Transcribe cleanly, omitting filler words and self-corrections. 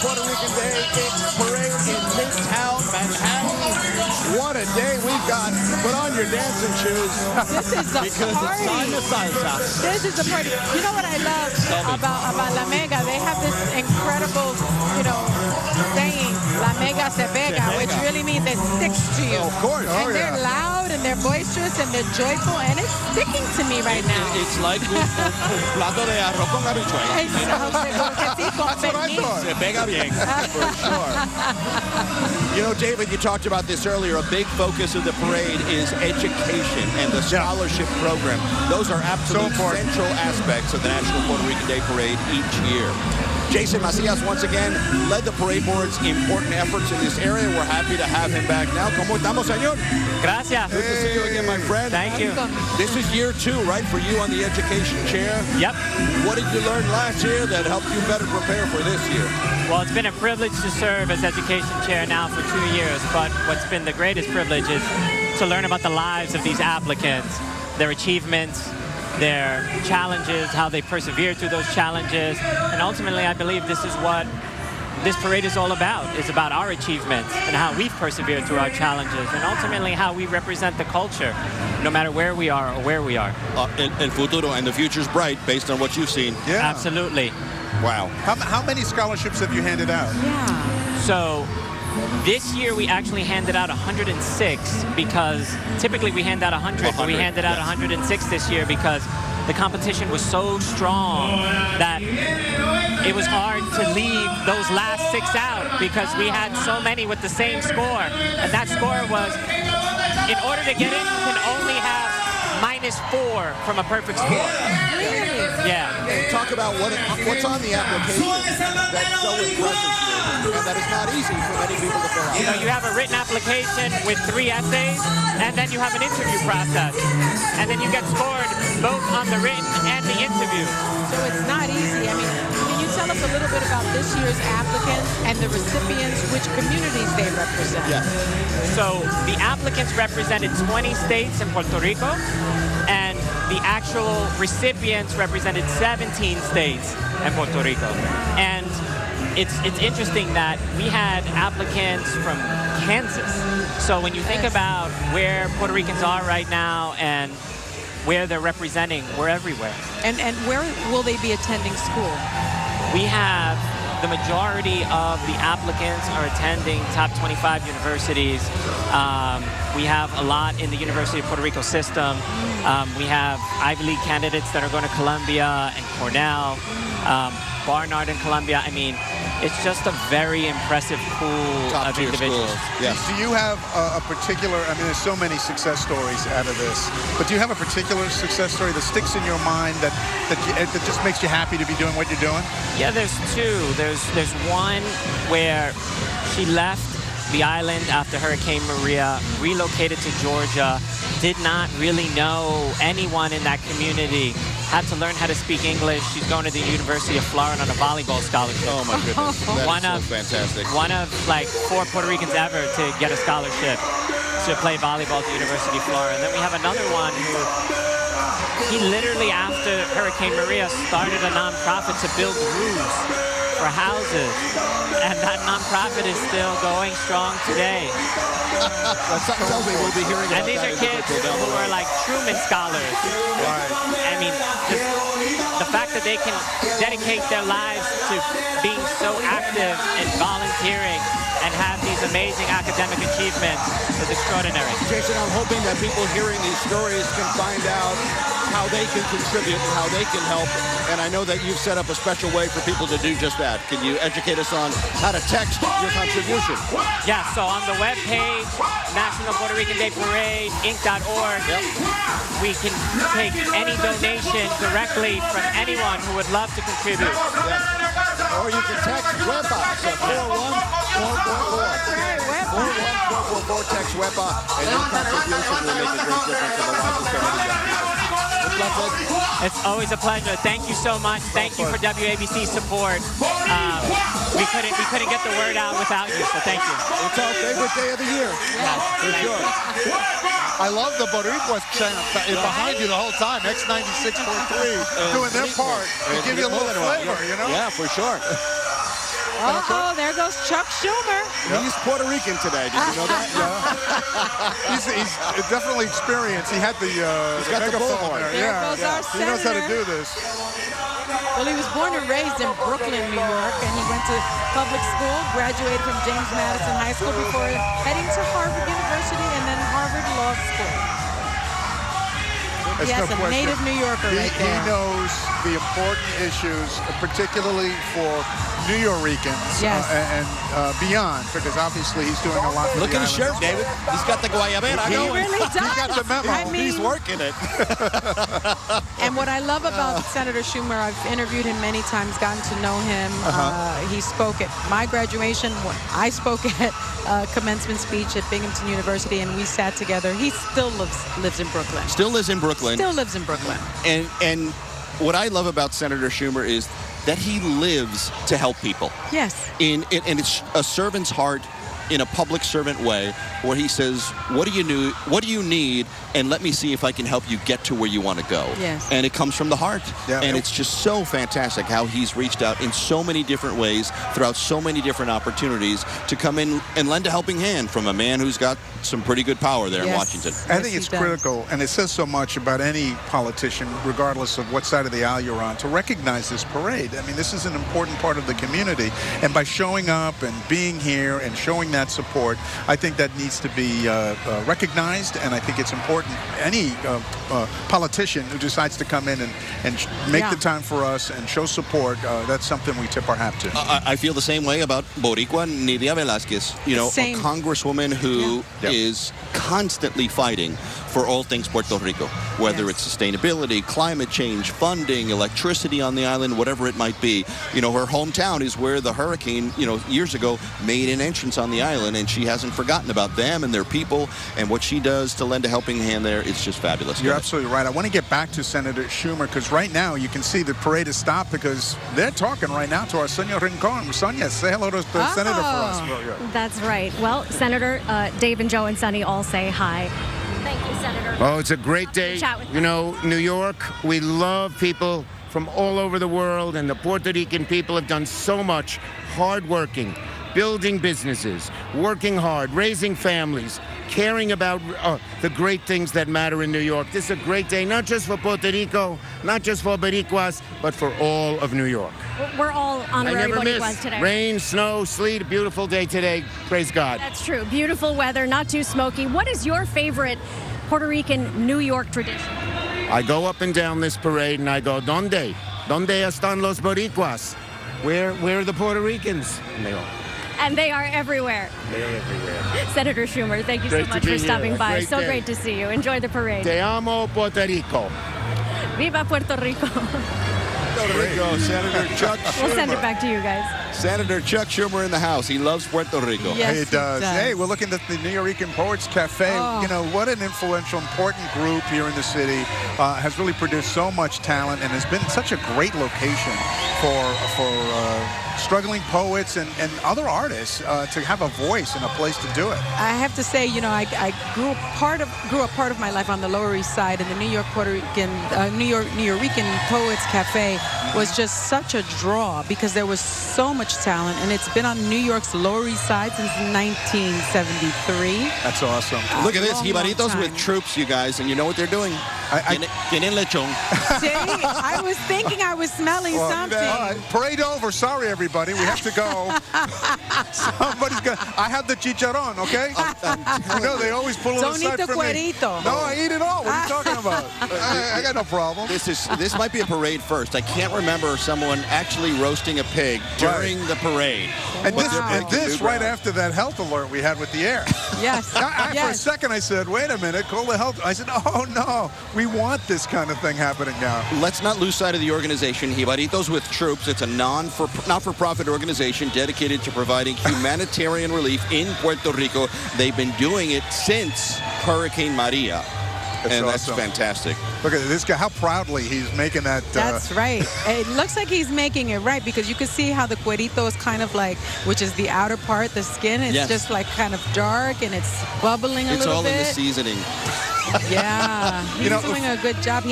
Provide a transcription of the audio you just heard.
Puerto Rican Day Parade in Midtown Manhattan. What a day we've got. Put on your dancing shoes. This is the because party. It's time to salsa. This is the party. You know what I love about La Mega? They have this incredible, saying, La Mega se pega, which really means it sticks to you. Of course. And they're loud and they're boisterous and they're joyful, and it's sticking to me right now. It's like un plato de arroz con habichuelas. That's what I thought. Se pega bien, for sure. David, you talked about this earlier. A big focus of the parade is education and the scholarship program. Those are absolute central aspects of the National Puerto Rican Day Parade each year. Jason Macias, once again, led the parade board's important efforts in this area. We're happy to have him back now. ¿Cómo estamos, señor? Gracias. Good to see you again, my friend. Thank you. This is year 2, right, for you on the education chair? Yep. What did you learn last year that helped you better prepare for this year? Well, it's been a privilege to serve as education chair now for 2 years, but what's been the greatest privilege is to learn about the lives of these applicants, their achievements, their challenges, how they persevere through those challenges, and ultimately I believe this is what this parade is all about. It's about our achievements and how we've persevered through our challenges, and ultimately how we represent the culture, no matter where we are or where we are. El futuro, and the future's bright based on what you've seen. Yeah. Absolutely. Wow. How many scholarships have you handed out? Yeah. So this year we actually handed out 106 because typically we hand out 100, but we handed out 106 this year because the competition was so strong that it was hard to leave those last 6 out because we had so many with the same score. And that score was, in order to get in, you can only have -4 from a perfect score. Yeah. Talk about what's on the application that's so impressive here, and that is not easy for many people to fill out. You have a written application with 3 essays, and then you have an interview process. And then you get scored both on the written and the interview. So it's not easy. I mean, can you tell us a little bit about this year's applicants and the recipients, which communities they represent? Yes. So the applicants represented 20 states in Puerto Rico, and the actual recipients represented 17 states in Puerto Rico. And it's interesting that we had applicants from Kansas. So when you think about where Puerto Ricans are right now and where they're representing, we're everywhere. And where will they be attending school? We have the majority of the applicants are attending top 25 universities. We have a lot in the University of Puerto Rico system. We have Ivy League candidates that are going to Columbia and Cornell, Barnard in Columbia. I mean, it's just a very impressive pool of individuals. Yes. Do you have a particular, I mean, there's so many success stories out of this, but do you have a particular success story that sticks in your mind that just makes you happy to be doing what you're doing? Yeah, there's 2. There's one where she left the island after Hurricane Maria, relocated to Georgia, did not really know anyone in that community, had to learn how to speak English. She's going to the University of Florida on a volleyball scholarship. Oh my goodness, that is so fantastic. One of like 4 Puerto Ricans ever to get a scholarship to play volleyball at the University of Florida. And then we have another one who, he literally after Hurricane Maria started a nonprofit to build roofs for houses. And that nonprofit is still going strong today. Something tells me we'll be hearing about and these are kids who are like Truman Scholars. Right. I mean, just the fact that they can dedicate their lives to being so active and volunteering and have these amazing academic achievements is extraordinary. Jason, I'm hoping that people hearing these stories can find out how they can contribute and how they can help. And I know that you've set up a special way for people to do just that. Can you educate us on how to text your contribution? Yeah, so on the webpage, National Puerto Rican Day Parade, Inc.org, we can take any donation directly from anyone who would love to contribute. Yes. Or you can text WEPA, so 41444. 41444, text WEPA, and your contribution will make a great difference in the lives of so many young people. It's always a pleasure. Thank you so much. Thank you for WABC's support. We couldn't get the word out without you, so thank you. It's our favorite day of the year. Yes, for sure. I love the Boricuas behind you the whole time. X96.3 doing their part to give you a little flavor, you know? Yeah, for sure. Uh-oh, there goes Chuck Schumer. He's Puerto Rican today. Did you know that? He's definitely experienced. He had the He's got the bullhorn. There goes our He knows how to senator. do this. Well, he was born and raised in Brooklyn, New York, and he went to public school, graduated from James Madison High School before heading to Harvard University and then Harvard Law School. There's Yes, no a question. native New Yorker right He there. knows the important issues, particularly for New Yorkers Yes. and beyond, because obviously he's doing a lot for Look the at his island. shirt, David. He's got the guayabera He going. really does. He got the memo. I mean, He's working it. and what I love about Senator Schumer, I've interviewed him many times, gotten to know him. He spoke at my graduation. I spoke at commencement speech at Binghamton University, and we sat together. He still lives in Brooklyn. Still lives in Brooklyn. Still lives in Brooklyn. And what I love about Senator Schumer is that he lives to help people. Yes. And it's a servant's heart in a public servant way, where he says, what do you need, and let me see if I can help you get to where you want to go. Yes. And it comes from the heart. Yeah. And it's just so fantastic how he's reached out in so many different ways throughout so many different opportunities to come in and lend a helping hand from a man who's got some pretty good power there in Yes. Washington. I Yes, think he it's does. critical, and it says so much about any politician, regardless of what side of the aisle you're on, to recognize this parade. I mean, this is an important part of the community, and by showing up and being here and showing that support, I think that needs to be recognized, and I think it's important. Any politician who decides to come in and make the time for us and show support, that's something we tip our hat to. I feel the same way about Boricua Nidia Velázquez, Same. a congresswoman who is constantly fighting for all things Puerto Rico, whether Yes. it's sustainability, climate change, funding, electricity on the island, whatever it might be. Her hometown is where the hurricane, years ago made an entrance on the island, and she hasn't forgotten about them and their people, and what she does to lend a helping hand there. It's just fabulous. You're absolutely right. I want to get back to Senator Schumer, because right now you can see the parade has stopped because they're talking right now to our Senor Rincon. Sonia, say hello to the senator for us. That's right. Well, Senator Dave and Joe and Sonny all say hi. Thank you, Senator. Oh, it's a great day. Chat with New York, we love people from all over the world, and the Puerto Rican people have done so much hardworking, building businesses, working hard, raising families, caring about the great things that matter in New York. This is a great day, not just for Puerto Rico, not just for Boricuas, but for all of New York. We're all I honorary never Boricuas miss today. rain, snow, sleet, a beautiful day today. Praise God. That's true. Beautiful weather, not too smoky. What is your favorite Puerto Rican New York tradition? I go up and down this parade and I go, ¿Dónde? ¿Dónde están los Boricuas? Where are the Puerto Ricans? And they go, And they are everywhere. they're everywhere. Senator Schumer, thank you Great so to much be for here. stopping A by. great So day. great to see you. Enjoy the parade. Te amo, Puerto Rico. Viva Puerto Rico. Puerto Rico, Senator Chuck We'll send it Schumer. back to you guys. Senator Chuck Schumer in the house. He loves Puerto Rico. Yes, It does. he does. Hey, we're looking at the New Yorican Poets Cafe. Oh. What an influential, important group here in the city. Has really produced so much talent and has been such a great location for struggling poets and other artists to have a voice and a place to do it. I have to say, I grew up part of my life on the Lower East Side, and the New York Poets Cafe was just such a draw because there was so much talent, and it's been on New York's Lower East Side since 1973. That's awesome. Look at this, long Jibaritos time. with troops, you guys, and you know what they're doing? Tienen lechón. See, I was thinking I was smelling something. All right, parade over. Sorry, everybody. We have to go. Somebody's got. I have the chicharrón, okay? They always pull it Don't aside eat the from me. cuerito. No, I eat it all. What are you talking about? I got no problem. This might be a parade first. I can't remember someone actually roasting a pig during the parade. And But this, they're and breaking this new right ground. after that health alert we had with the air. Yes. For a yes. second, I said, wait a minute, call the health. I said, oh, no, we want this kind of thing happening now. Let's not lose sight of the organization, Jibaritos with Troops. It's a not-for-profit organization dedicated to providing humanitarian relief in Puerto Rico. They've been doing it since Hurricane Maria. And that's awesome. fantastic. Look at this guy, how proudly he's making that. That's right. It looks like he's making it right because you can see how the cuerito is kind of like, which is the outer part, the skin. It's Yes. just like kind of dark and it's bubbling a It's little all bit. in the seasoning. Yeah, he's know, doing a good job. He has